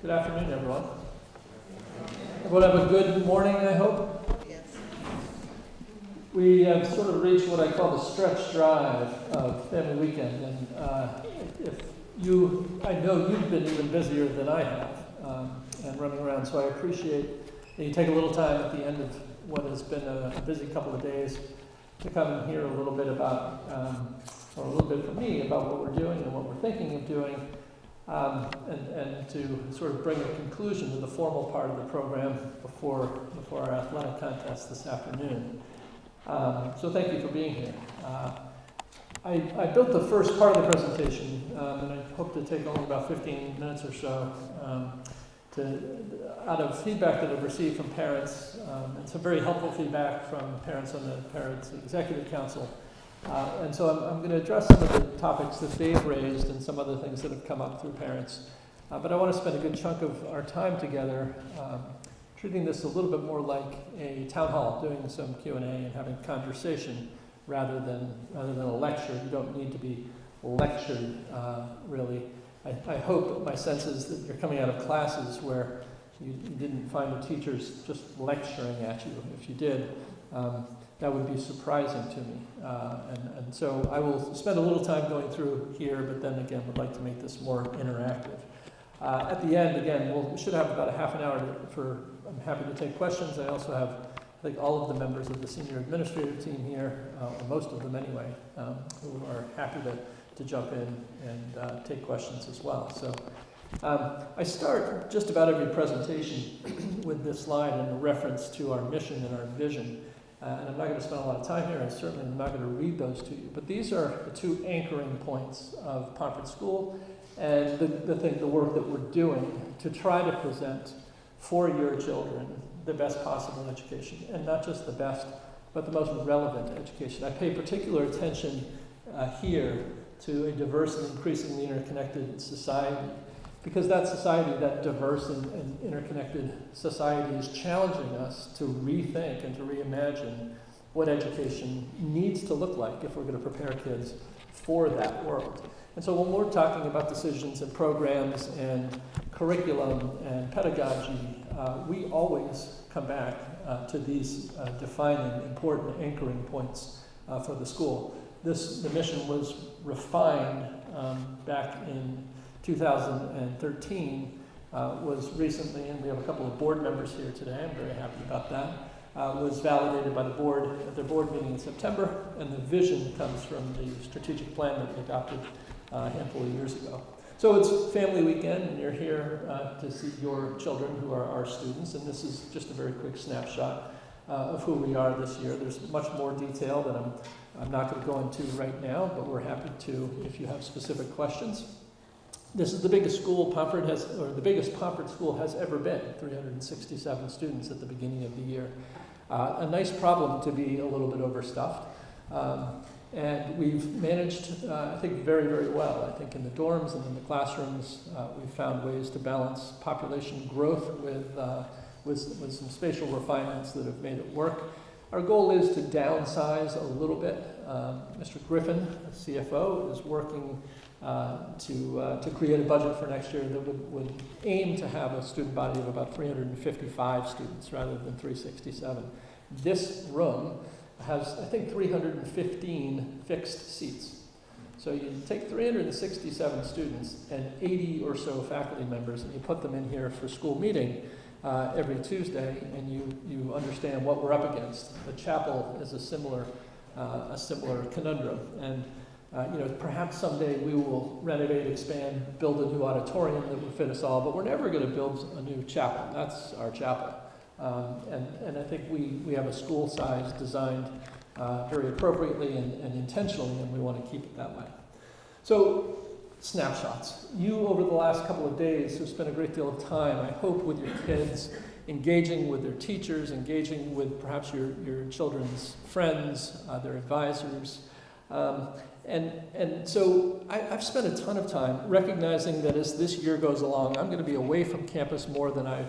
Good afternoon, everyone. Everyone have a good morning, I hope? Yes. We have sort of reached what I call the stretch drive of Family Weekend, and I know you've been even busier than I have, and running around, so I appreciate that you take a little time at the end of what has been a busy couple of days to come and hear a little bit about, or a little bit from me about what we're doing and what we're thinking of doing. And to sort of bring a conclusion to the formal part of the program before our athletic contest this afternoon. So thank you for being here. I built the first part of the presentation, and I hope to take only about 15 minutes or so out of feedback that I've received from parents, and some very helpful feedback from parents on the Parents Executive Council. And so I'm going to address some of the topics that they've raised and some other things that have come up through parents. But I want to spend a good chunk of our time together treating this a little bit more like a town hall, doing some Q&A and having conversation rather than a lecture. You don't need to be lectured, really. I hope, my sense is that you're coming out of classes where you didn't find the teachers just lecturing at you. If you did, that would be surprising to me. And so I will spend a little time going through here, but then again, would like to make this more interactive. At the end, again, we should have about a half an hour I'm happy to take questions. I also have, I think, all of the members of the senior administrative team here, or most of them anyway, who are happy to jump in and take questions as well. So I start just about every presentation with this slide and a reference to our mission and our vision. And I'm not going to spend a lot of time here, and certainly I'm not going to read those to you. But these are the two anchoring points of Pomfret School and the work that we're doing to try to present for your children the best possible education. And not just the best, but the most relevant education. I pay particular attention here to a diverse and increasingly interconnected society, because that society, that diverse and interconnected society, is challenging us to rethink and to reimagine what education needs to look like if we're going to prepare kids for that world. And so when we're talking about decisions and programs and curriculum and pedagogy, we always come back to these defining, important anchoring points for the school. The mission was refined back in 2013, was recently, and we have a couple of board members here today, I'm very happy about that, was validated by the board at their board meeting in September, and the vision comes from the strategic plan that we adopted a handful of years ago. So it's Family Weekend, and you're here to see your children who are our students, and this is just a very quick snapshot of who we are this year. There's much more detail that I'm not going to go into right now, but we're happy to if you have specific questions. This is the biggest school the biggest Pomfret school has ever been, 367 students at the beginning of the year. A nice problem to be a little bit overstuffed. And we've managed, I think, very, very well. I think in the dorms and in the classrooms, we've found ways to balance population growth with some spatial refinements that have made it work. Our goal is to downsize a little bit. Mr. Griffin, the CFO, is working to create a budget for next year that would aim to have a student body of about 355 students rather than 367. This room has, I think, 315 fixed seats. So you take 367 students and 80 or so faculty members, and you put them in here for school meeting every Tuesday, and you understand what we're up against. The chapel is a similar conundrum, and perhaps someday we will renovate, expand, build a new auditorium that will fit us all, but we're never going to build a new chapel. That's our chapel. And I think we have a school size designed very appropriately and intentionally, and we want to keep it that way. So, snapshots. You, over the last couple of days, have spent a great deal of time, I hope, with your kids, engaging with their teachers, engaging with perhaps your children's friends, their advisors. And so I've spent a ton of time recognizing that as this year goes along, I'm going to be away from campus more than I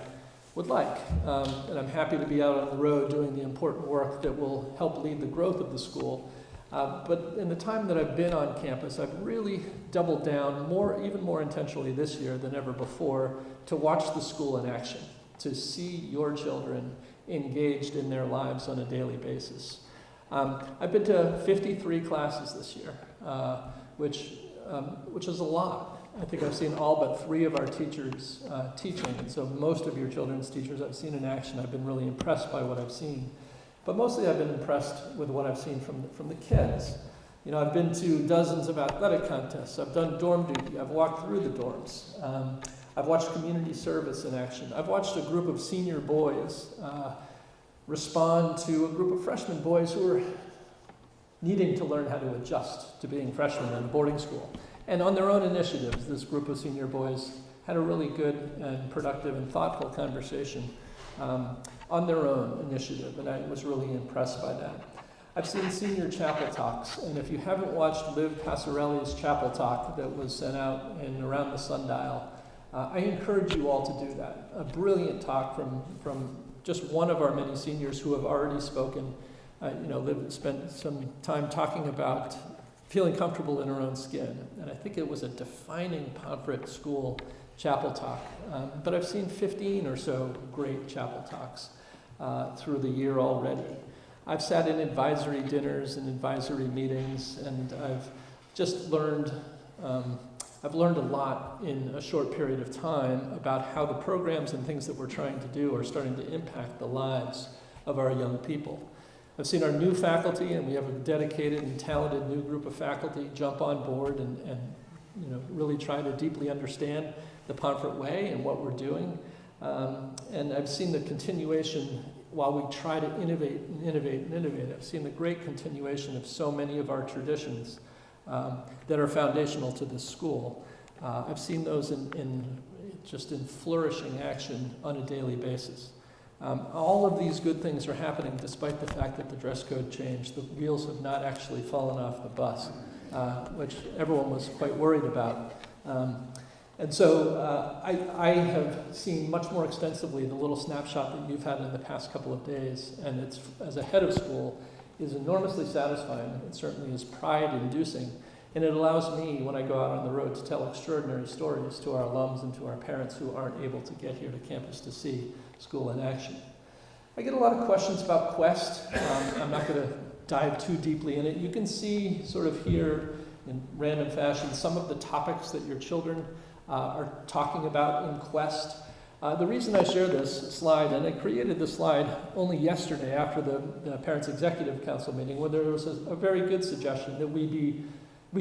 would like. And I'm happy to be out on the road doing the important work that will help lead the growth of the school. But in the time that I've been on campus, I've really doubled down even more intentionally this year than ever before, to watch the school in action, to see your children engaged in their lives on a daily basis. I've been to 53 classes this year, which is a lot. I think I've seen all but 3 of our teachers teaching, and so most of your children's teachers I've seen in action. I've been really impressed by what I've seen. But mostly I've been impressed with what I've seen from the kids. You know, I've been to dozens of athletic contests. I've done dorm duty. I've walked through the dorms. I've watched community service in action. I've watched a group of senior boys respond to a group of freshman boys who are needing to learn how to adjust to being freshmen in a boarding school. And on their own initiatives, this group of senior boys had a really good and productive and thoughtful conversation on their own initiative, and I was really impressed by that. I've seen senior chapel talks, and if you haven't watched Liv Passarelli's chapel talk that was sent out in around the sundial, I encourage you all to do that. A brilliant talk from just one of our many seniors who have already spoken. Liv spent some time talking about feeling comfortable in her own skin, and I think it was a defining Pomfret School chapel talk. But I've seen 15 or so great chapel talks through the year already. I've sat in advisory dinners and advisory meetings, and I've just learned, I've learned a lot in a short period of time about how the programs and things that we're trying to do are starting to impact the lives of our young people. I've seen our new faculty, and we have a dedicated and talented new group of faculty jump on board and really try to deeply understand the Pomfret way and what we're doing. And I've seen the continuation while we try to innovate. I've seen the great continuation of so many of our traditions that are foundational to this school. I've seen those in flourishing action on a daily basis. All of these good things are happening despite the fact that the dress code changed. The wheels have not actually fallen off the bus, which everyone was quite worried about. And so I have seen much more extensively the little snapshot that you've had in the past couple of days, and it's, as a head of school, is enormously satisfying. It certainly is pride-inducing, and it allows me, when I go out on the road, to tell extraordinary stories to our alums and to our parents who aren't able to get here to campus to see school in action. I get a lot of questions about Quest. I'm not going to dive too deeply in it. You can see sort of here in random fashion some of the topics that your children are talking about in Quest. The reason I share this slide, and I created this slide only yesterday after the Parents Executive Council meeting, where there was a very good suggestion that we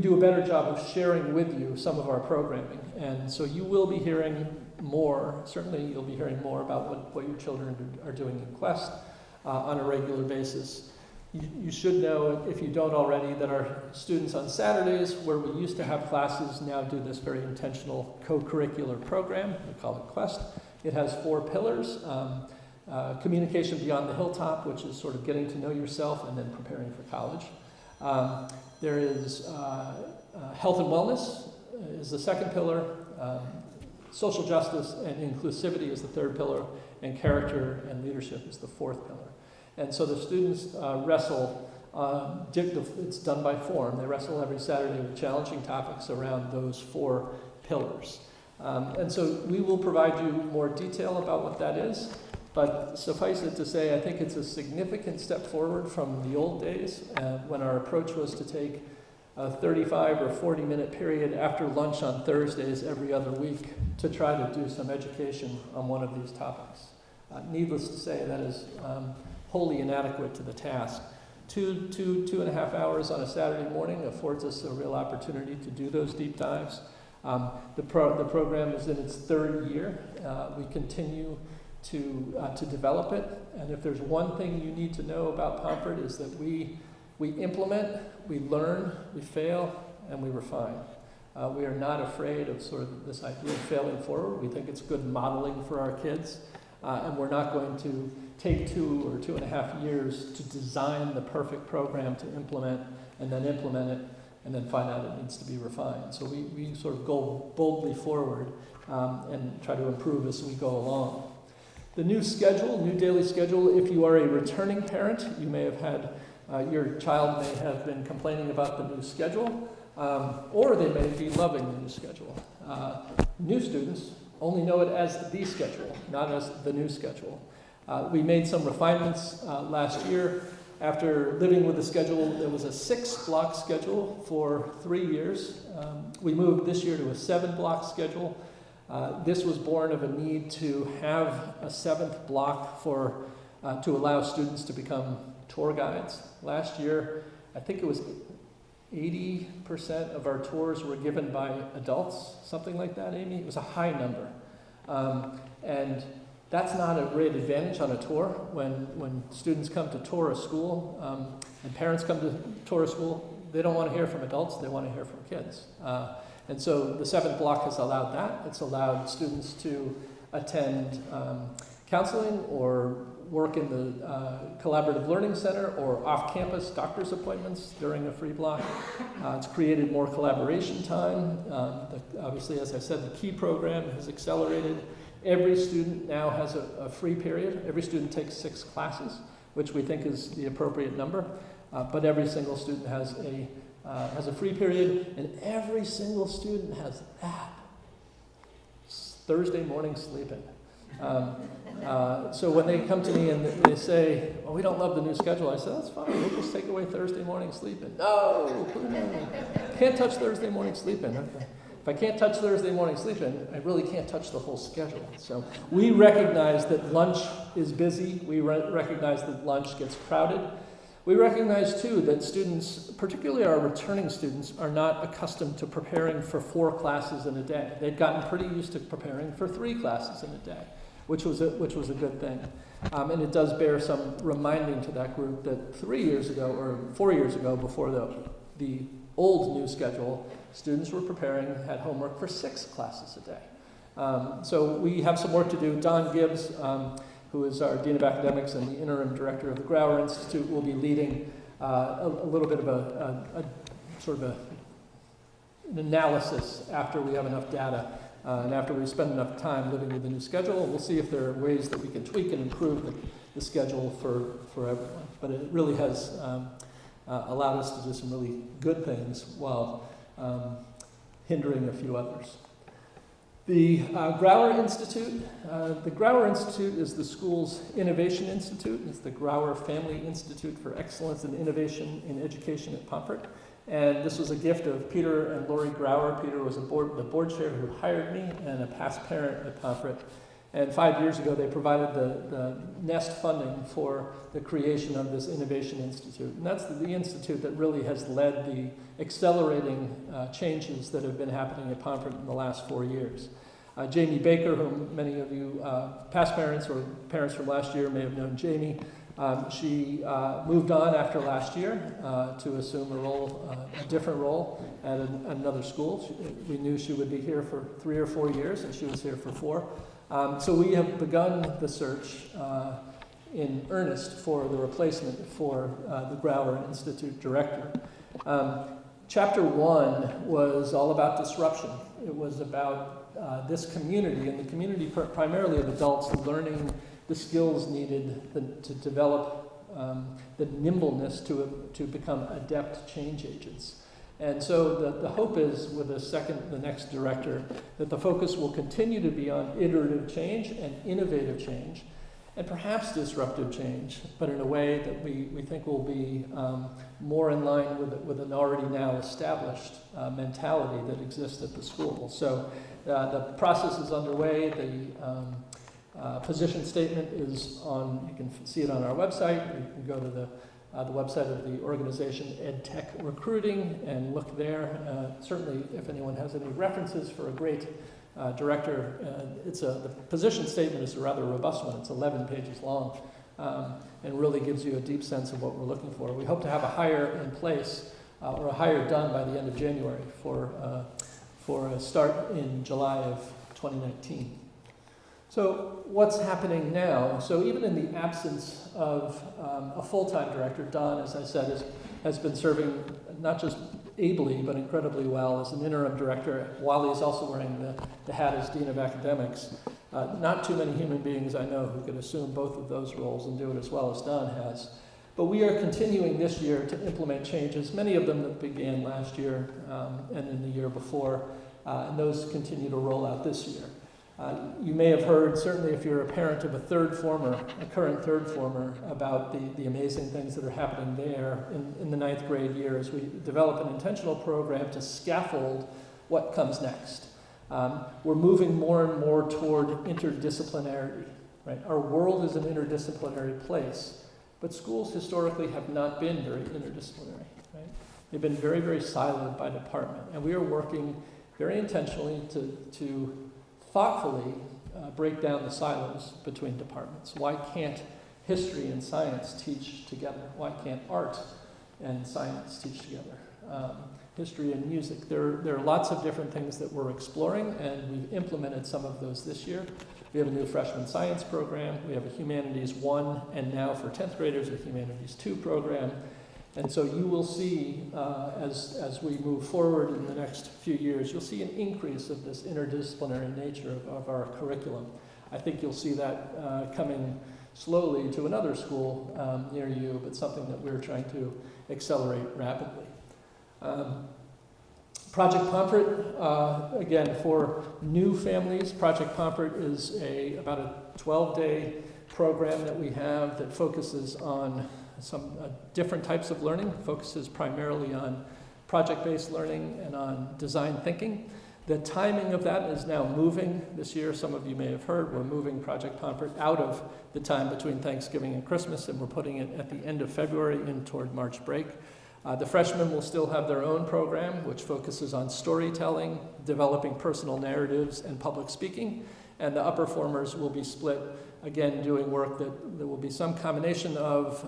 do a better job of sharing with you some of our programming. And so you will be hearing more, certainly you'll be hearing more about what your children are doing in Quest on a regular basis. You should know, if you don't already, that our students on Saturdays, where we used to have classes, now do this very intentional co-curricular program. We call it Quest. It has 4 pillars. Communication beyond the hilltop, which is sort of getting to know yourself and then preparing for college. There is health and wellness is the second pillar. Social justice and inclusivity is the third pillar, and character and leadership is the fourth pillar. And so the students wrestle, it's done by form, they wrestle every Saturday with challenging topics around those 4 pillars. And so we will provide you more detail about what that is, but suffice it to say, I think it's a significant step forward from the old days when our approach was to take a 35 or 40-minute period after lunch on Thursdays every other week to try to do some education on one of these topics. Needless to say, that is wholly inadequate to the task. 2.5 hours on a Saturday morning affords us a real opportunity to do those deep dives. The program is in its 3rd year. We continue to develop it, and if there's one thing you need to know about Pomfret is that we implement, we learn, we fail, and we refine. We are not afraid of sort of this idea of failing forward. We think it's good modeling for our kids, and we're not going to take 2 or 2.5 years to design the perfect program to implement and then find out it needs to be refined. So we sort of go boldly forward and try to improve as we go along. The new schedule, new daily schedule, if you are a returning parent, you may have had Your child may have been complaining about the new schedule, or they may be loving the new schedule. New students only know it as the schedule, not as the new schedule. We made some refinements last year. After living with the schedule, there was a 6-block schedule for 3 years. We moved this year to a 7-block schedule. This was born of a need to have a 7th block to allow students to become tour guides. Last year, I think it was 80% of our tours were given by adults, something like that, Amy? It was a high number. And that's not a great advantage on a tour. When students come to tour a school, and parents come to tour a school, they don't want to hear from adults, they want to hear from kids. And so the 7th block has allowed that. It's allowed students to attend counseling or work in the Collaborative Learning Center or off-campus doctor's appointments during a free block. It's created more collaboration time. Obviously, as I said, the KEY program has accelerated. Every student now has a free period. Every student takes 6 classes, which we think is the appropriate number. But every single student has a free period, and every single student has that. Thursday morning sleep-in. So when they come to me and they say, well, we don't love the new schedule, I say, that's fine, we'll just take away Thursday morning sleep-in. No, can't touch Thursday morning sleep-in. Okay. If I can't touch Thursday morning sleep-in, I really can't touch the whole schedule. So we recognize that lunch is busy. We recognize that lunch gets crowded. We recognize, too, that students, particularly our returning students, are not accustomed to preparing for 4 classes in a day. They'd gotten pretty used to preparing for 3 classes in a day, which was a good thing. And it does bear some reminding to that group that 3 years ago, or 4 years ago, before the old new schedule, students were preparing, had homework for 6 classes a day. So we have some work to do. Don Gibbs, who is our Dean of Academics and the interim director of the Grauer Institute, will be leading a little bit of a sort of an analysis after we have enough data and after we spend enough time living with the new schedule. We'll see if there are ways that we can tweak and improve the schedule for everyone. But it really has allowed us to do some really good things while hindering a few others. The Grauer Institute. The Grauer Institute is the school's innovation institute. It's the Grauer Family Institute for Excellence and Innovation in Education at Pomfret. And this was a gift of Peter and Lori Grauer. Peter was the board chair who hired me and a past parent at Pomfret. And 5 years ago, they provided the NEST funding for the creation of this Innovation Institute. And that's the institute that really has led the accelerating changes that have been happening at Pomfret in the last 4 years. Jamie Baker, whom many of you past parents or parents from last year may have known Jamie, she moved on after last year to assume a different role at another school. We knew she would be here for 3 or 4 years, and she was here for 4. So we have begun the search in earnest for the replacement for the Grauer Institute director. Chapter 1 was all about disruption. It was about this community, and the community primarily of adults learning the skills needed to develop the nimbleness to become adept change agents. And so the hope is, with the next director, that the focus will continue to be on iterative change and innovative change, and perhaps disruptive change, but in a way that we think will be more in line with an already now established mentality that exists at the school. So the process is underway. The position statement is on, you can see it on our website. You can go to the website of the organization, EdTech Recruiting, and look there. Certainly, if anyone has any references for a great director, the position statement is a rather robust one. It's 11 pages long and really gives you a deep sense of what we're looking for. We hope to have a hire in place or a hire done by the end of January for a start in July of 2019. So what's happening now? So even in the absence of a full-time director, Don, as I said, has been serving not just ably, but incredibly well as an interim director, while he's also wearing the hat as Dean of Academics. Not too many human beings I know who could assume both of those roles and do it as well as Don has. But we are continuing this year to implement changes, many of them that began last year and in the year before, and those continue to roll out this year. You may have heard, certainly if you're a parent of a current third former, about the amazing things that are happening there in the 9th grade year as we develop an intentional program to scaffold what comes next. We're moving more and more toward interdisciplinarity, right? Our world is an interdisciplinary place, but schools historically have not been very interdisciplinary, right? They've been very, very siloed by department, and we are working very intentionally to thoughtfully break down the silos between departments. Why can't history and science teach together? Why can't art and science teach together? History and music. There are lots of different things that we're exploring, and we've implemented some of those this year. We have a new freshman science program. We have a Humanities 1, and now for 10th graders, a Humanities 2 program. And so you will see, as we move forward in the next few years, you'll see an increase of this interdisciplinary nature of our curriculum. I think you'll see that coming slowly to another school near you, but something that we're trying to accelerate rapidly. Project Pomfret, again, for new families, Project Pomfret is about a 12-day program that we have that focuses on some different types of learning, focuses primarily on project-based learning and on design thinking. The timing of that is now moving this year. Some of you may have heard we're moving Project Pomfret out of the time between Thanksgiving and Christmas, and we're putting it at the end of February in toward March break. The freshmen will still have their own program, which focuses on storytelling, developing personal narratives, and public speaking. And the upper formers will be split, again, doing work that there will be some combination of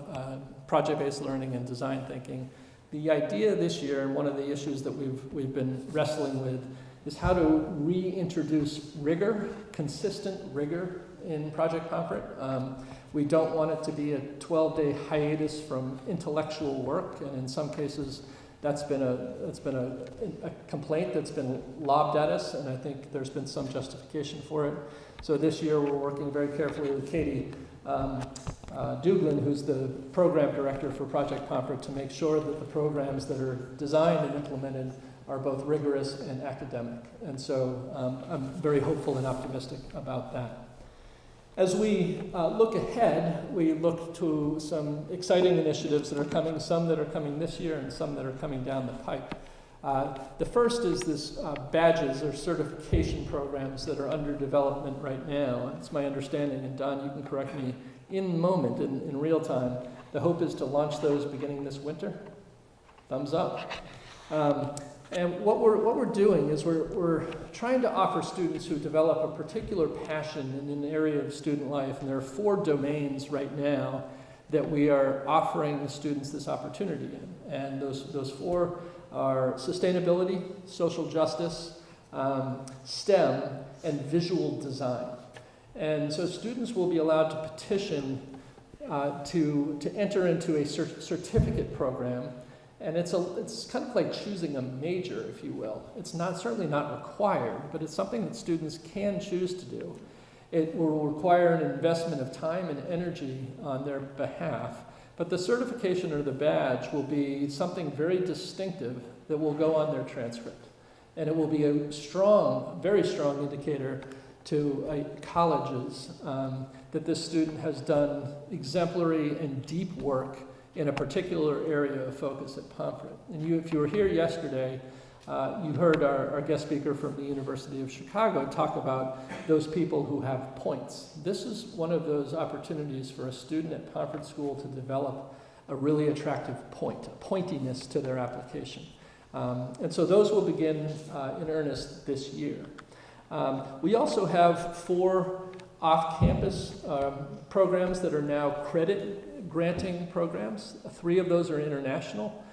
project-based learning and design thinking. The idea this year, and one of the issues that we've been wrestling with, is how to reintroduce rigor, consistent rigor in Project Pomfret. We don't want it to be a 12-day hiatus from intellectual work, and in some cases that's been a complaint that's been lobbed at us, and I think there's been some justification for it. So this year we're working very carefully with Katie Duglin, who's the program director for Project Pomfret, to make sure that the programs that are designed and implemented are both rigorous and academic. And so I'm very hopeful and optimistic about that. As we look ahead, we look to some exciting initiatives that are coming, some that are coming this year and some that are coming down the pipe. The first is this badges or certification programs that are under development right now. It's my understanding, and Don, you can correct me in the moment, in real time. The hope is to launch those beginning this winter. Thumbs up. And what we're doing is we're trying to offer students who develop a particular passion in an area of student life, and there are 4 domains right now that we are offering the students this opportunity in. And those 4 are sustainability, social justice, STEM, and visual design. And so students will be allowed to petition to enter into a certificate program. And it's kind of like choosing a major, if you will. It's certainly not required, but it's something that students can choose to do. It will require an investment of time and energy on their behalf, but the certification or the badge will be something very distinctive that will go on their transcript. And it will be a very strong indicator to colleges that this student has done exemplary and deep work in a particular area of focus at Pomfret. And if you were here yesterday, you heard our guest speaker from the University of Chicago talk about those people who have points. This is one of those opportunities for a student at Pomfret School to develop a really attractive point, a pointiness to their application. And so those will begin in earnest this year. We also have 4 off-campus programs that are now credit granting programs. 3 of those are international.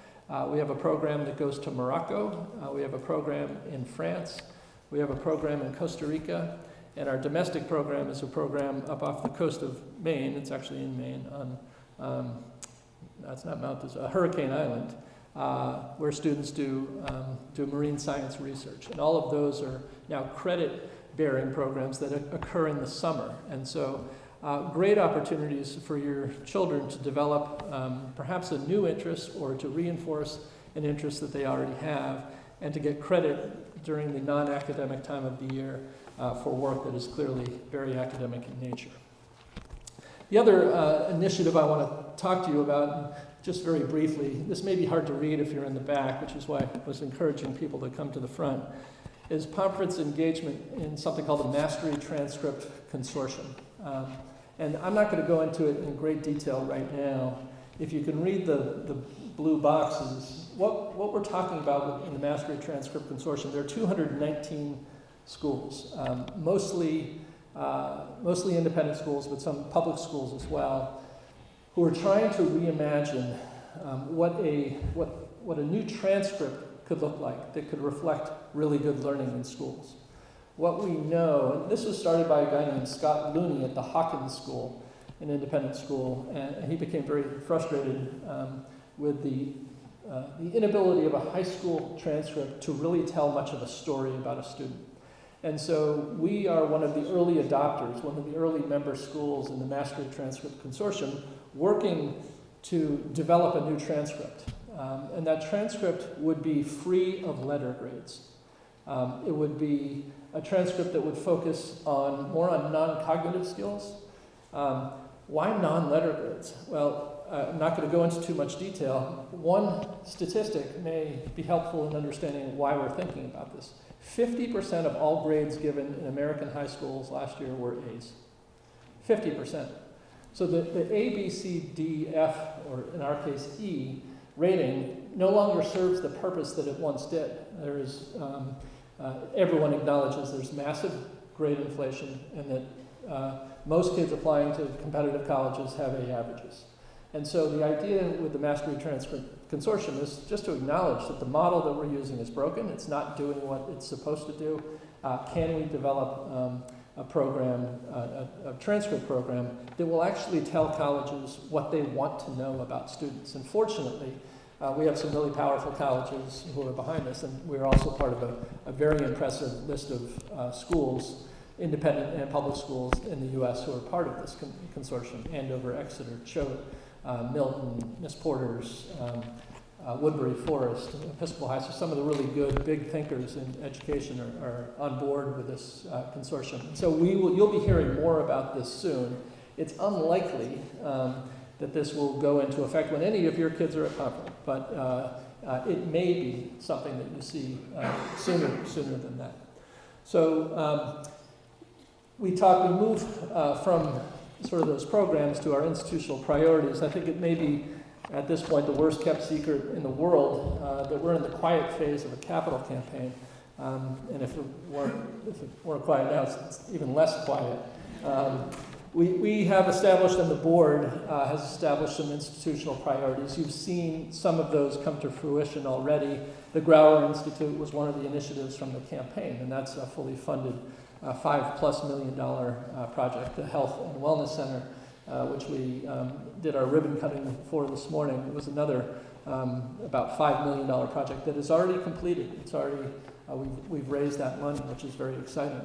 We have a program that goes to Morocco. We have a program in France. We have a program in Costa Rica. And our domestic program is a program up off the coast of Maine. It's actually in Maine on, that's not Mount, it's Hurricane Island, where students do marine science research. And all of those are now credit-bearing programs that occur in the summer. And so great opportunities for your children to develop perhaps a new interest or to reinforce an interest that they already have, and to get credit during the non-academic time of the year for work that is clearly very academic in nature. The other initiative I want to talk to you about, just very briefly, this may be hard to read if you're in the back, which is why I was encouraging people to come to the front, is Pomfret's engagement in something called the Mastery Transcript Consortium. And I'm not going to go into it in great detail right now. If you can read the blue boxes, what we're talking about in the Mastery Transcript Consortium, there are 219 schools, mostly independent schools, but some public schools as well, who are trying to reimagine what a new transcript could look like that could reflect really good learning in schools. What we know, and this was started by a guy named Scott Looney at the Hawkins School, an independent school, and he became very frustrated with the inability of a high school transcript to really tell much of a story about a student. And so we are one of the early adopters, one of the early member schools in the Mastery Transcript Consortium, working to develop a new transcript. And that transcript would be free of letter grades. It would be a transcript that would focus more on non-cognitive skills. Why non-letter grades? Well, I'm not going to go into too much detail. One statistic may be helpful in understanding why we're thinking about this. 50% of all grades given in American high schools last year were A's. 50%. So the A, B, C, D, F, or in our case E, rating no longer serves the purpose that it once did. There is, everyone acknowledges there's massive grade inflation, and that most kids applying to competitive colleges have A averages. And so the idea with the Mastery Transcript Consortium is just to acknowledge that the model that we're using is broken. It's not doing what it's supposed to do. Can we develop a program, a transcript program, that will actually tell colleges what they want to know about students? And fortunately, we have some really powerful colleges who are behind us, and we're also part of a very impressive list of schools, independent and public schools in the U.S. who are part of this consortium: Andover, Exeter, Choate, Milton, Miss Porter's, Woodbury Forest, Episcopal High. So some of the really good big thinkers in education are on board with this consortium. So you'll be hearing more about this soon. It's unlikely that this will go into effect when any of your kids are at Pomfret, but it may be something that you see sooner than that. So we move from sort of those programs to our institutional priorities. I think it may be, at this point, the worst kept secret in the world that we're in the quiet phase of a capital campaign. And if it weren't quiet now, it's even less quiet. We have established, and the board has established, some institutional priorities. You've seen some of those come to fruition already. The Grauer Institute was one of the initiatives from the campaign, and that's a fully funded $5+ million project. The Health and Wellness Center, which we did our ribbon cutting for this morning, it was another about $5 million project that is already completed. It's already we've raised that money, which is very exciting.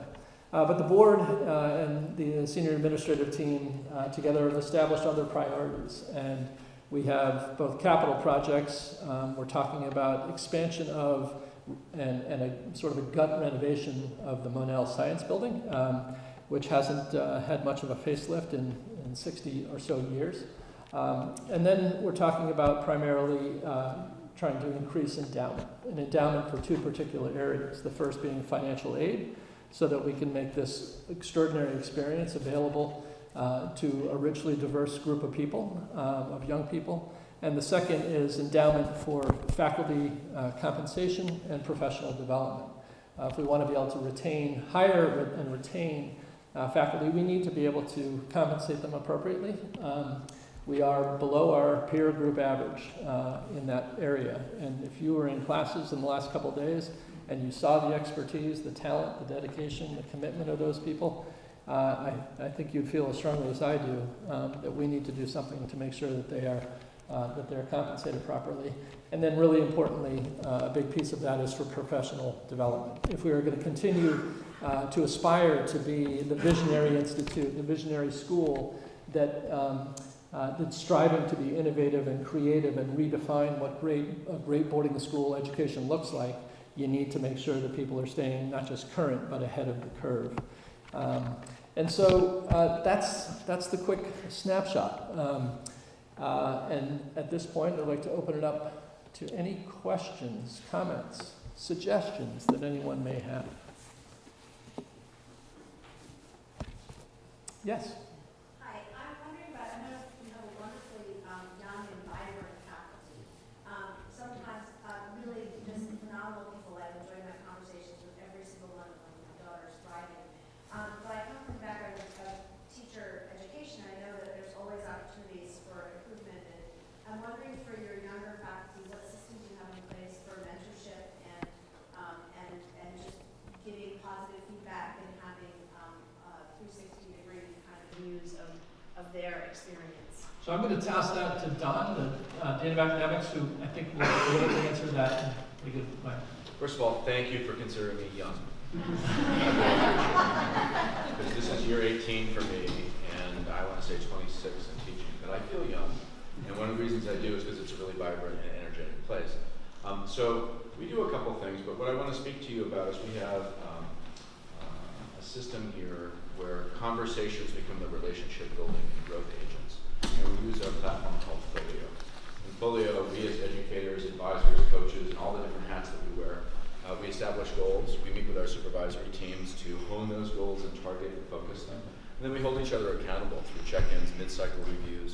But the board and the senior administrative team together have established other priorities, and we have both capital projects. We're talking about expansion of and a sort of a gut renovation of the Monell Science Building, which hasn't had much of a facelift in 60 or so years. And then we're talking about primarily trying to increase endowment, an endowment for two particular areas. The first being financial aid, so that we can make this extraordinary experience available to a richly diverse group of people, of young people. And the second is endowment for faculty compensation and professional development. If we want to be able to hire and retain faculty, we need to be able to compensate them appropriately. We are below our peer group average in that area. And if you were in classes in the last couple of days and you saw the expertise, the talent, the dedication, the commitment of those people, I think you'd feel as strongly as I do that we need to do something to make sure that they're compensated properly. And then really importantly, a big piece of that is for professional development. If we are going to continue to aspire to be the visionary institute, the visionary school that's striving to be innovative and creative and redefine what a great boarding school education looks like, you need to make sure that people are staying not just current, but ahead of the curve. And so that's the quick snapshot. And at this point, I'd like to open it up to any questions, comments, suggestions that anyone may have. Yes? Hi, I'm wondering about, I know you have a wonderfully young and vibrant faculty. Sometimes really just phenomenal people. I enjoy my conversations with every single one of them. My daughter's thriving. But I come from a background of teacher education. I know that there's always opportunities for improvement. And I'm wondering for your younger faculty, what systems you have in place for mentorship and just giving positive feedback and having 360-degree kind of views of their experience. So I'm going to toss that to Don, the Dean of Academics, who I think will be able to answer that in a good way. First of all, thank you for considering me young. Because this is year 18 for me, and I want to say 26 in teaching, but I feel young. And one of the reasons I do is because it's a really vibrant and energetic place. So we do a couple things, but what I want to speak to you about is we have a system here where conversations become the relationship building and growth agents. And we use our platform called Folio. In Folio, we as educators, advisors, coaches, and all the different hats that we wear, we establish goals. We meet with our supervisory teams to hone those goals and target and focus them. And then we hold each other accountable through check-ins, mid-cycle reviews,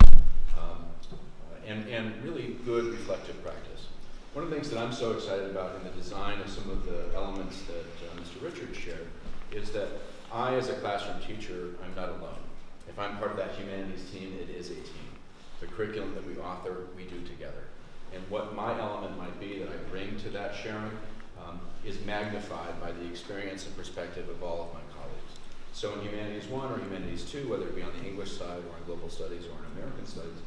and really good reflective practice. One of the things that I'm so excited about in the design of some of the elements that Mr. Richards shared is that I, as a classroom teacher, I'm not alone. If I'm part of that humanities team, it is a team. The curriculum that we author, we do together. And what my element might be that I bring to that sharing is magnified by the experience and perspective of all of my colleagues. So in Humanities 1 or Humanities 2, whether it be on the English side or in Global Studies or in American Studies,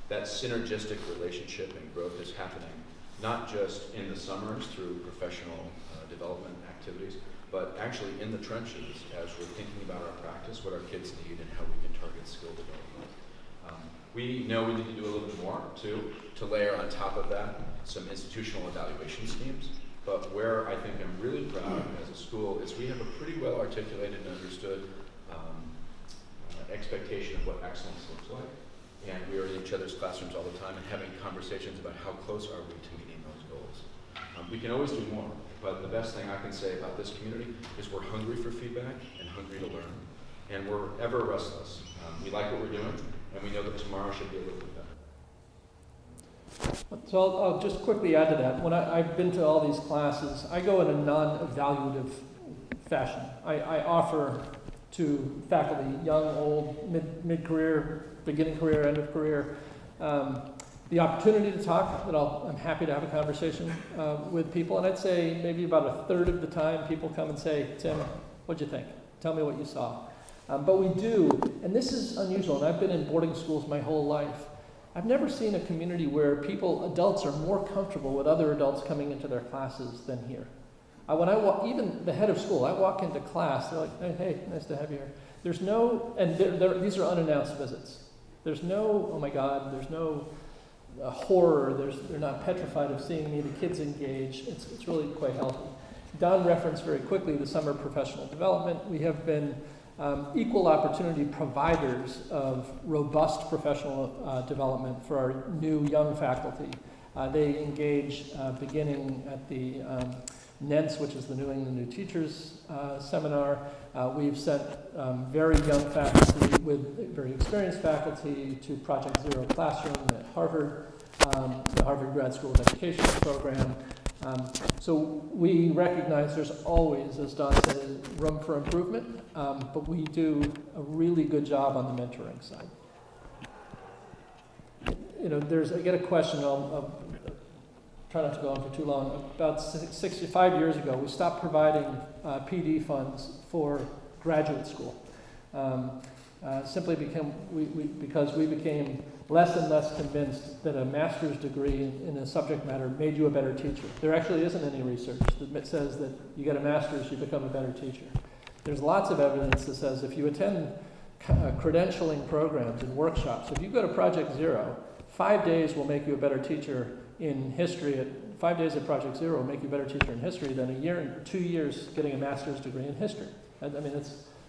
that synergistic relationship and growth is happening, not just in the summers through professional development activities, but actually in the trenches as we're thinking about our practice, what our kids need, and how we can target skill development. We know we need to do a little bit more, too, to layer on top of that some institutional evaluation schemes. But where I think I'm really proud as a school is we have a pretty well articulated and understood expectation of what excellence looks like. And we are in each other's classrooms all the time and having conversations about how close are we to meeting those goals. We can always do more, but the best thing I can say about this community is we're hungry for feedback and hungry to learn. And we're ever restless. We like what we're doing, and we know that tomorrow should be a little bit better. So I'll just quickly add to that. When I've been to all these classes, I go in a non-evaluative fashion. I offer to faculty, young, old, mid-career, beginning career, end of career, the opportunity to talk, that I'm happy to have a conversation with people. And I'd say maybe about a third of the time people come and say, Tim, what'd you think? Tell me what you saw. But we do, and this is unusual, and I've been in boarding schools my whole life. I've never seen a community where adults are more comfortable with other adults coming into their classes than here. When I walk, even the head of school, I walk into class, they're like, hey, nice to have you here. There's no, and these are unannounced visits. There's no, oh my God, there's no horror, they're not petrified of seeing me, the kids engage. It's really quite healthy. Don referenced very quickly the summer professional development. We have been equal opportunity providers of robust professional development for our new young faculty. They engage beginning at the NENTS, which is the New England New Teachers Seminar. We've sent very young faculty with very experienced faculty to Project Zero Classroom at Harvard, the Harvard Grad School of Education program. So we recognize there's always, as Don said, room for improvement, but we do a really good job on the mentoring side. You know, I get a question, I'll try not to go on for too long. About 65 years ago, we stopped providing PD funds for graduate school. simply because we became less and less convinced that a master's degree in a subject matter made you a better teacher. There actually isn't any research that says that you get a master's, you become a better teacher. There's lots of evidence that says if you attend credentialing programs and workshops, if you go to Project Zero, 5 days will make you a better teacher in history. 5 days at Project Zero will make you a better teacher in history than a year and 2 years getting a master's degree in history. I mean,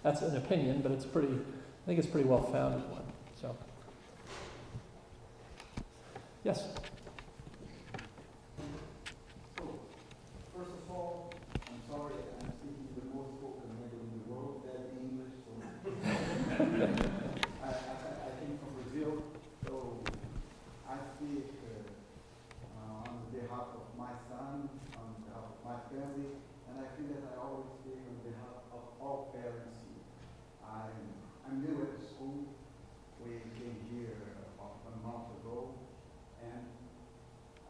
that's an opinion, but I think it's pretty well founded one. So, yes. So, first of all, I'm sorry, I'm speaking the most spoken language in the world, that English. So I came from Brazil, so I speak on behalf of my son, on behalf of my family, and I feel that I always speak on behalf of all parents here. I'm new at the school. We came here about a month ago, and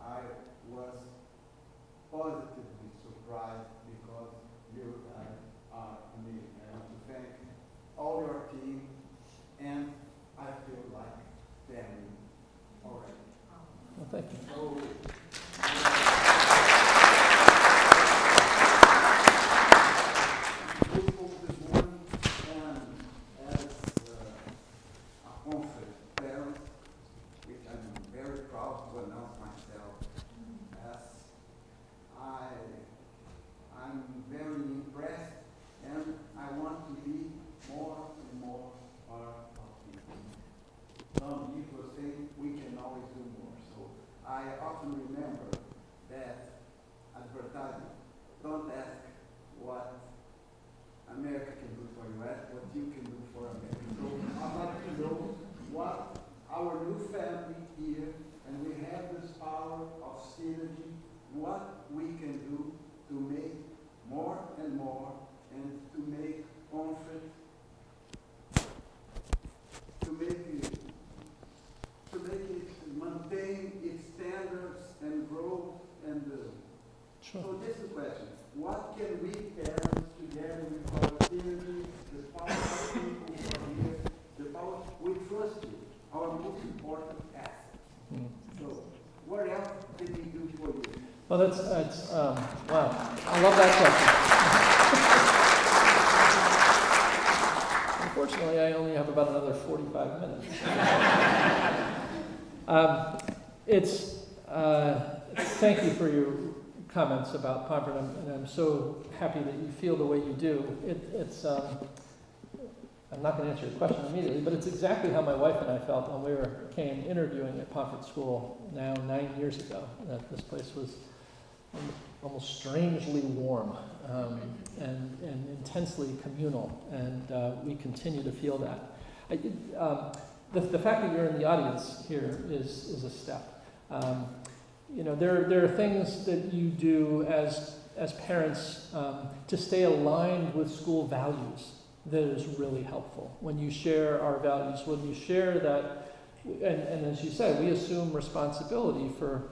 I was positively surprised because you guys are amazing. I want to thank all your team, and I feel like family already. Well, thank you. So, we spoke this morning, and as a conference parent, which I'm very proud to announce myself as, I'm very impressed, and I want to be more and more part of it. Some people say we can always do more. So I often remember that advertisement. Don't ask what America can do for you, ask what you can do for America. So I'd like to know what our new family here, and we have this power of synergy, what we can do to make more and more, and to make Pomfret, to make it maintain its standards and grow and Sure. So this is the question. What can we parents together with our synergy, the power of people who are here, the power, we trust you, our most important asset. Mm. So what else did we do for you? Well, that's wow. I love that question. Unfortunately, I only have about another 45 minutes. Thank you for your comments about Pomfret, and I'm so happy that you feel the way you do. I'm not going to answer your question immediately, but it's exactly how my wife and I felt when we came interviewing at Pomfret School now 9 years ago. That this place was almost strangely warm and intensely communal, and we continue to feel that. The fact that you're in the audience here is a step. There are things that you do as parents to stay aligned with school values that is really helpful. When you share our values, when you share that, and as you said, we assume responsibility for,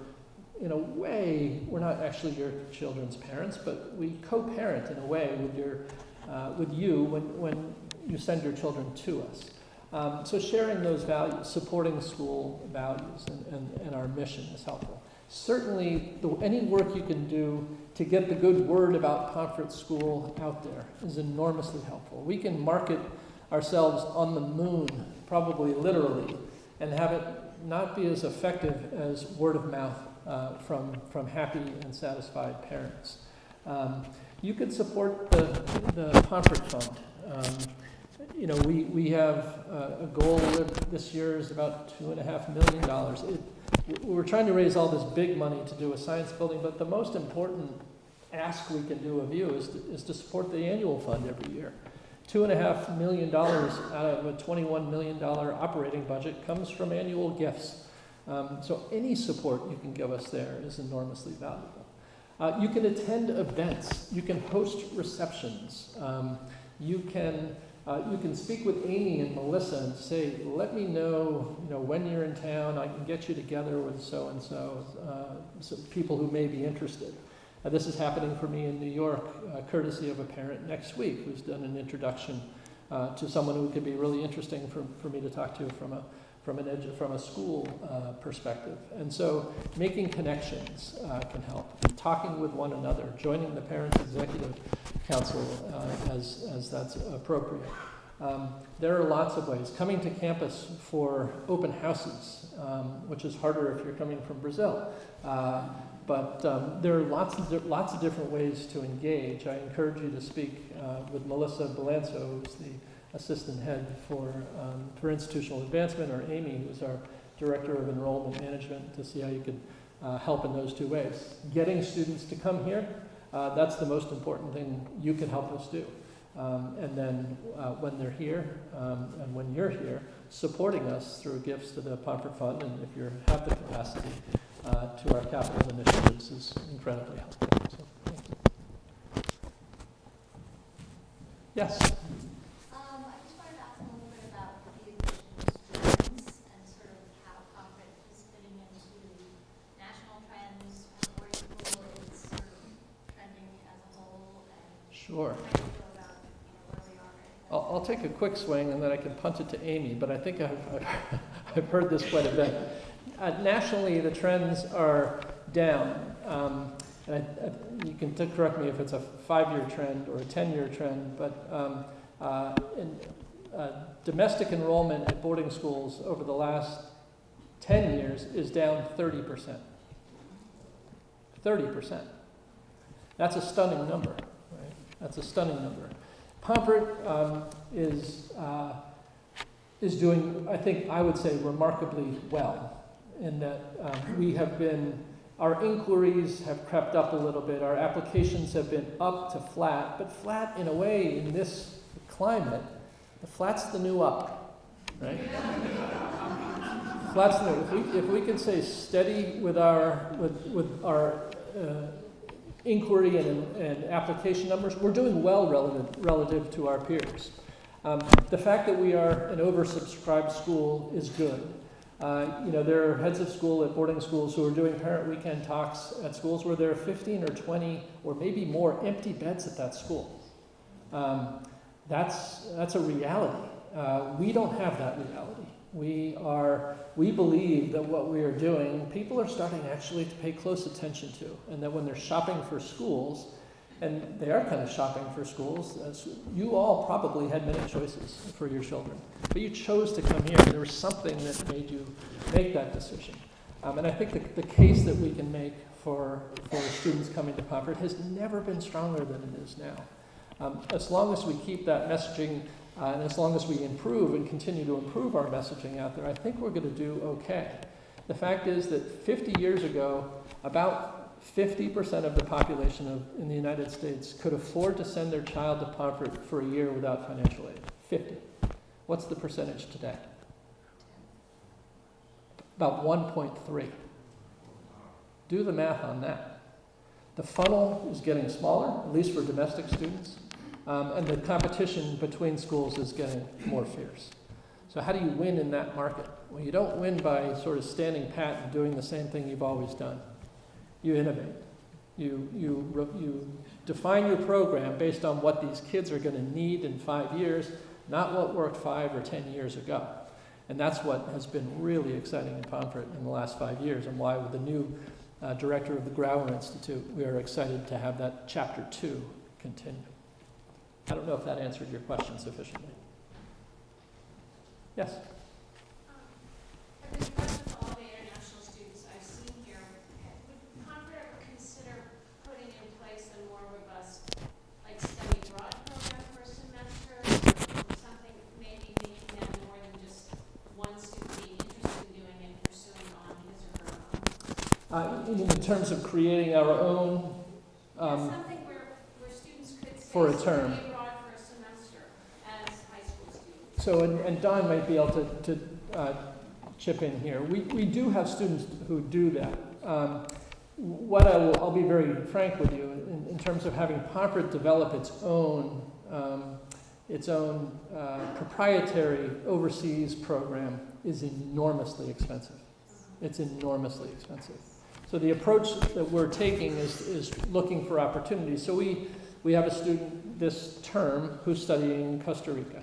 in a way, we're not actually your children's parents, but we co-parent in a way with you when you send your children to us. So sharing those values, supporting school values and our mission is helpful. Certainly, any work you can do to get the good word about Pomfret School out there is enormously helpful. We can market ourselves on the moon, probably literally, and have it not be as effective as word of mouth from happy and satisfied parents. You could support the Pomfret Fund. We have a goal this year is about $2.5 million. We're trying to raise all this big money to do a science building, but the most important ask we can do of you is to support the annual fund every year. $2.5 million out of a $21 million operating budget comes from annual gifts. So any support you can give us there is enormously valuable. You can attend events. You can host receptions. You can speak with Amy and Melissa and say, let me know, when you're in town. I can get you together with so-and-so, some people who may be interested. This is happening for me in New York, courtesy of a parent next week who's done an introduction to someone who could be really interesting for me to talk to from a school perspective. And so making connections can help. Talking with one another, joining the Parents Executive Council as that's appropriate. There are lots of ways. Coming to campus for open houses, which is harder if you're coming from Brazil. But there are lots of different ways to engage. I encourage you to speak with Melissa Balanzo, who's the assistant head for institutional advancement, or Amy, who's our director of enrollment management, to see how you could help in those two ways. Getting students to come here, that's the most important thing you can help us do. And then when they're here and when you're here, supporting us through gifts to the Pomfret Fund, and if you have the capacity, to our capital initiatives is incredibly helpful. So, thank you. Yes? I just wanted to ask a little bit about the trends and sort of how Pomfret is fitting into national trends, where you feel it's sort of trending as a whole, and Sure. how you feel about where we are right now. I'll take a quick swing and then I can punt it to Amy, but I think I've heard this quite a bit. Nationally, the trends are down. And you can correct me if it's a 5-year trend or a 10-year trend, but domestic enrollment at boarding schools over the last 10 years is down 30%. 30%. That's a stunning number, right? That's a stunning number. Pomfret is doing, I think, I would say, remarkably well, in that our inquiries have crept up a little bit. Our applications have been up to flat, but flat in a way in this climate, the flat's the new up, right? Flat's the new. If we could say steady with our inquiry and application numbers, we're doing well relative to our peers. The fact that we are an oversubscribed school is good. There are heads of school at boarding schools who are doing parent weekend talks at schools where there are 15 or 20 or maybe more empty beds at that school. That's a reality. We don't have that reality. We believe that what we are doing, people are starting actually to pay close attention to, and that when they're shopping for schools, and they are kind of shopping for schools, as you all probably had many choices for your children, but you chose to come here. There was something that made you make that decision. And I think the case that we can make for students coming to Pomfret has never been stronger than it is now. As long as we keep that messaging, and as long as we improve and continue to improve our messaging out there, I think we're going to do okay. The fact is that 50 years ago, about 50% of the population in the United States could afford to send their child to Pomfret for a year without financial aid. 50. What's the percentage today? About 1.3. Do the math on that. The funnel is getting smaller, at least for domestic students, and the competition between schools is getting more fierce. So how do you win in that market? Well, you don't win by sort of standing pat and doing the same thing you've always done. You innovate. You define your program based on what these kids are going to need in 5 years, not what worked 5 or 10 years ago. And that's what has been really exciting in Pomfret in the last 5 years, and why with the new director of the Grauer Institute, we are excited to have that Chapter 2 continue. I don't know if that answered your question sufficiently. Yes? I've been impressed with all the international students I've seen here. Would Pomfret ever consider putting in place a more robust, study abroad program for a semester, or something maybe making that more than just one student being interested in doing it and pursuing on his or her own? In terms of creating our own Something where students could stay for a term. abroad for a semester as high school students. So, and Don might be able to chip in here. We do have students who do that. I'll be very frank with you, in terms of having Pomfret develop its own proprietary overseas program is enormously expensive. It's enormously expensive. So the approach that we're taking is looking for opportunities. So we have a student this term who's studying in Costa Rica.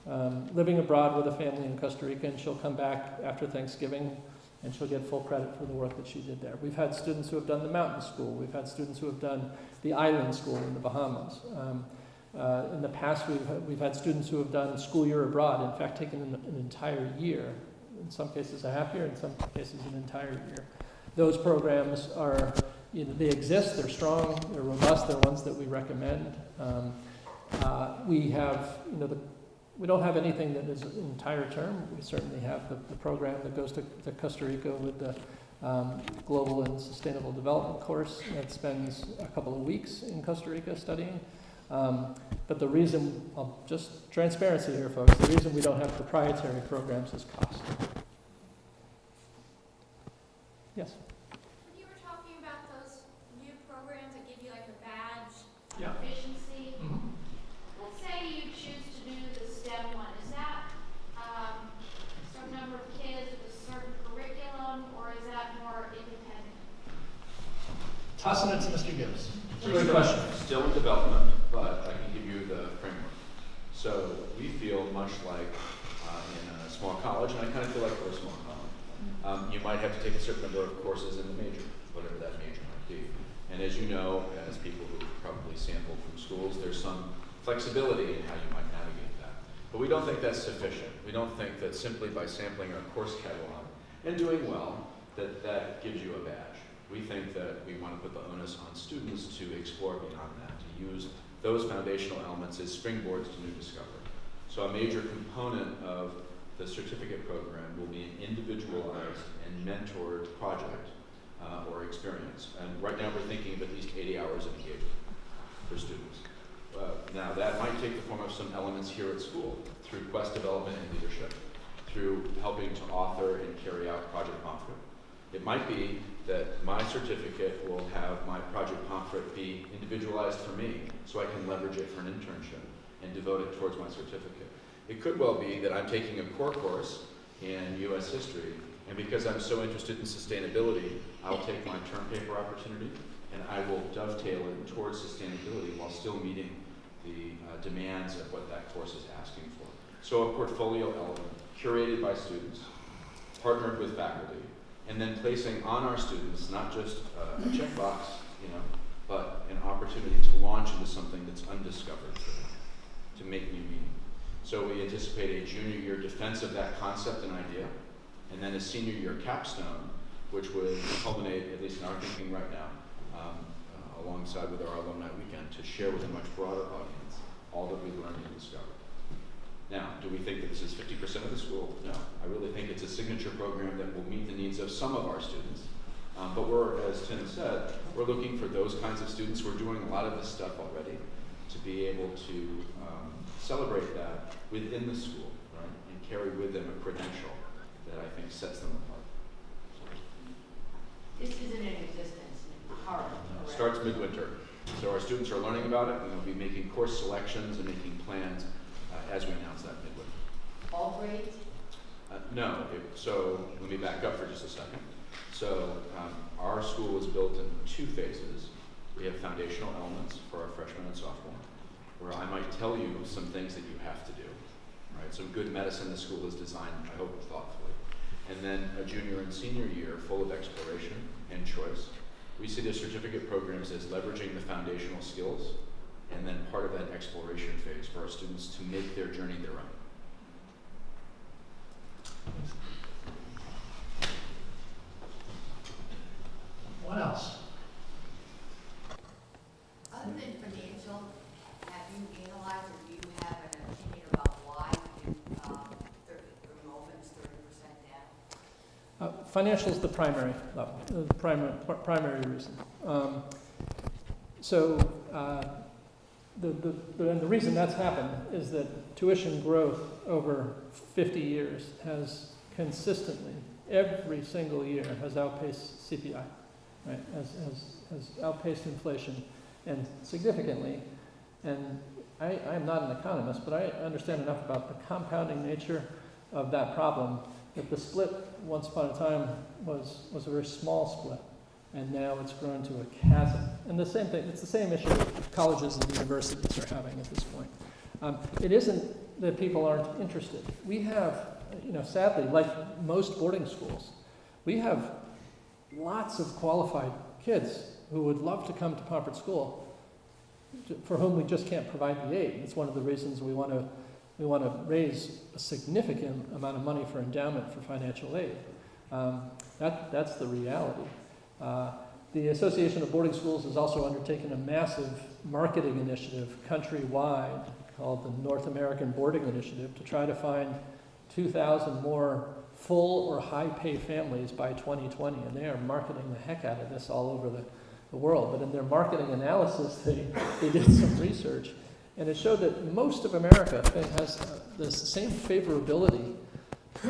living abroad with a family in Costa Rica, and she'll come back after Thanksgiving and she'll get full credit for the work that she did there. We've had students who have done the mountain school. We've had students who have done the island school in the Bahamas. In the past, we've had students who have done school year abroad, in fact, taken an entire year, in some cases a half year, in some cases an entire year. Those programs are, they exist, they're strong, they're robust, they're ones that we recommend. We have, we don't have anything that is an entire term. We certainly have the program that goes to Costa Rica with the Global and Sustainable Development course that spends a couple of weeks in Costa Rica studying. But the reason, just transparency here, folks, the reason we don't have proprietary programs is cost. Yes? When you were talking about those new programs that give you like a badge Yeah. of efficiency, let's say you choose to do the STEM one. Is that some number of kids with a certain curriculum, or is that more independent? Tossing it to Mr. Gibbs. Good question. Still in development, but I can give you the framework. So we feel much like in a small college, and I kind of feel like we're a small college. You might have to take a certain number of courses in the major, whatever that major might be. And as you know, as people who probably sampled from schools, there's some flexibility in how you might navigate that. But we don't think that's sufficient. We don't think that simply by sampling our course catalog and doing well, that gives you a badge. We think that we want to put the onus on students to explore beyond that, to use those foundational elements as springboards to new discovery. So a major component of the certificate program will be an individualized and mentored project or experience. And right now we're thinking of at least 80 hours of engagement for students. Now that might take the form of some elements here at school through quest development and leadership, through helping to author and carry out Project Pomfret. It might be that my certificate will have my Project Pomfret be individualized for me so I can leverage it for an internship and devote it towards my certificate. It could well be that I'm taking a core course in U.S. history, and because I'm so interested in sustainability, I'll take my term paper opportunity and I will dovetail it towards sustainability while still meeting the demands of what that course is asking for. So a portfolio element curated by students, partnered with faculty, and then placing on our students not just a checkbox, but an opportunity to launch into something that's undiscovered for them, to make new meaning. So we anticipate a junior year defense of that concept and idea, and then a senior year capstone, which would culminate, at least in our thinking right now, alongside with our alumni weekend, to share with a much broader audience all that we've learned and discovered. Now, do we think that this is 50% of the school? No. I really think it's a signature program that will meet the needs of some of our students. But we're, as Tim said, we're looking for those kinds of students who are doing a lot of this stuff already to be able to celebrate that within the school, right? And carry with them a credential that I think sets them apart. This isn't in existence currently, It correct? starts midwinter. So our students are learning about it, and they'll be making course selections and making plans as we announce that midwinter. All grades? No, so let me back up for just a second. So our school is built in 2 phases. We have foundational elements for our freshmen and sophomore, where I might tell you some things that you have to do, right? Some good medicine the school is designed, I hope, thoughtfully. And then a junior and senior year full of exploration and choice. We see the certificate programs as leveraging the foundational skills and then part of that exploration phase for our students to make their journey their own. What else? Other than financial, have you analyzed or do you have an opinion about why enrollment's 30% down? Financial is the primary level, the primary reason. The reason that's happened is that tuition growth over 50 years has consistently, every single year, has outpaced CPI, right? Has outpaced inflation, and significantly. And I am not an economist, but I understand enough about the compounding nature of that problem that the split once upon a time was a very small split, and now it's grown to a chasm. And the same thing, it's the same issue that colleges and universities are having at this point. It isn't that people aren't interested. We have, sadly, like most boarding schools, we have lots of qualified kids who would love to come to Pomfret School, for whom we just can't provide the aid. It's one of the reasons we want to raise a significant amount of money for endowment for financial aid. That's the reality. The Association of Boarding Schools has also undertaken a massive marketing initiative countrywide called the North American Boarding Initiative to try to find 2,000 more full or high-pay families by 2020, and they are marketing the heck out of this all over the world. But in their marketing analysis, they did some research, and it showed that most of America has the same favorability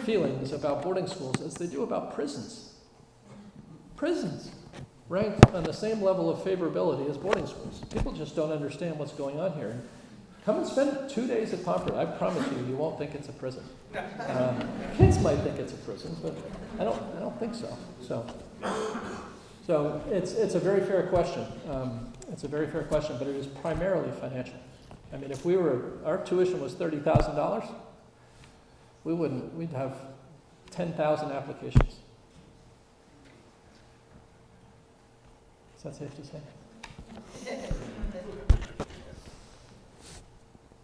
feelings about boarding schools as they do about prisons. Prisons ranked on the same level of favorability as boarding schools. People just don't understand what's going on here. Come and spend 2 days at Pomfret. I promise you won't think it's a prison. Kids might think it's a prison, but I don't think so. So it's a very fair question. It's a very fair question, but it is primarily financial. I mean, if our tuition was $30,000, we'd have 10,000 applications. Is that safe to say?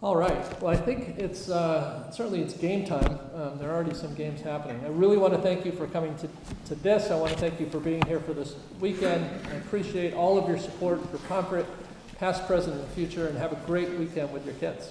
All right. Well, I think it's certainly it's game time. There are already some games happening. I really want to thank you for coming to this. I want to thank you for being here for this weekend. I appreciate all of your support for Pomfret, past, present, and future, and have a great weekend with your kids.